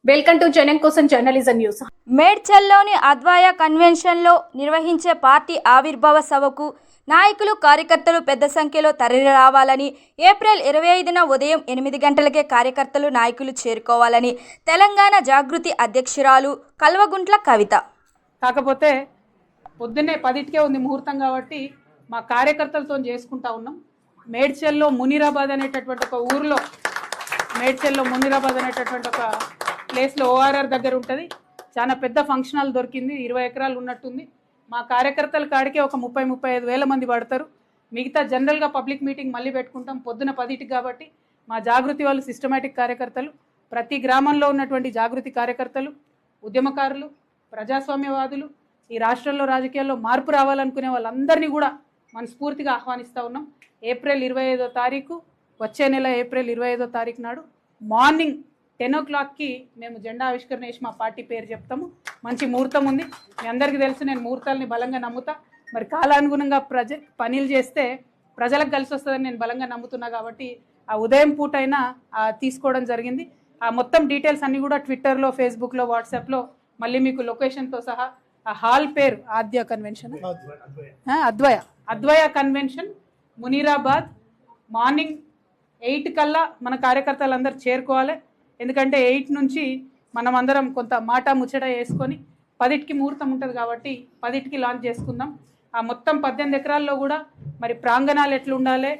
Welcome to జనం కోసం journalism news. మేడ్చల్లోని అద్వాయ కన్వెన్షన్లో నిర్వహించే పార్టీ ఆవిర్భావ సభకు నాయకులు కార్యకర్తలు పెద్ద సంఖ్యలో తరలిరావాలని, ఏప్రిల్ 25న ఉదయం 8 గంటలకే కార్యకర్తలు నాయకులు చేరుకోవాలని తెలంగాణ జాగృతి అధ్యక్షురాలు కల్వగుంట్ల కవిత. కాకపోతే పొద్దున్నే 10కే ఉంది ముహూర్తం కాబట్టి మా కార్యకర్తలతో చేసుకుంటా ఉన్నాం. మేడ్చల్లో మునీరాబాద్ అనేటటువంటి ఒక ఊరిలో, మేడ్చల్లో మునీరాబాద్ అనేటటువంటి ఒక ప్లేస్లో ఓఆర్ఆర్ దగ్గర ఉంటుంది. చాలా పెద్ద ఫంక్షన్ హాల్ దొరికింది, 20 ఎకరాలు ఉన్నట్టుంది. మా కార్యకర్తల కాడికే ఒక 30-35 వేల మంది పడతారు. మిగతా జనరల్గా పబ్లిక్ మీటింగ్ మళ్ళీ పెట్టుకుంటాం పొద్దున 10కి కాబట్టి మా జాగృతి వాళ్ళు సిస్టమేటిక్ కార్యకర్తలు, ప్రతి గ్రామంలో ఉన్నటువంటి జాగృతి కార్యకర్తలు, ఉద్యమకారులు, ప్రజాస్వామ్యవాదులు, ఈ రాష్ట్రంలో రాజకీయాల్లో మార్పు రావాలనుకునే వాళ్ళందరినీ కూడా మనస్ఫూర్తిగా ఆహ్వానిస్తూ ఉన్నాం. ఏప్రిల్ 25వ తారీఖు, వచ్చే నెల ఏప్రిల్ 25వ తారీఖు నాడు మార్నింగ్ 10 o'clockకి మేము జెండా ఆవిష్కరణ చేసి మా పార్టీ పేరు చెప్తాము. మంచి ముహూర్తం ఉంది, మీ అందరికీ తెలుసు. నేను ముహూర్తాలని బలంగా నమ్ముతా. మరి కాలానుగుణంగా పనులు చేస్తే ప్రజలకు కలిసి వస్తుందని నేను బలంగా నమ్ముతున్నా కాబట్టి ఆ ఉదయం పూట అయినా తీసుకోవడం జరిగింది. ఆ మొత్తం డీటెయిల్స్ అన్నీ కూడా ట్విట్టర్లో, ఫేస్బుక్లో, వాట్సాప్లో మళ్ళీ మీకు లొకేషన్తో సహా. ఆ హాల్ పేరు ఆద్య కన్వెన్షన్, అద్వయ కన్వెన్షన్, మునీరాబాద్. మార్నింగ్ 8 కల్లా మన కార్యకర్తలందరూ చేరుకోవాలి. ఎందుకంటే 8 నుంచి మనం అందరం కొంత మాట ముచ్చట వేసుకొని 10కి ముహూర్తం ఉంటుంది కాబట్టి 10కి లాంచ్ చేసుకుందాం. ఆ మొత్తం 18 ఎకరాల్లో కూడా మరి ప్రాంగణాలు ఎట్లా ఉండాలి,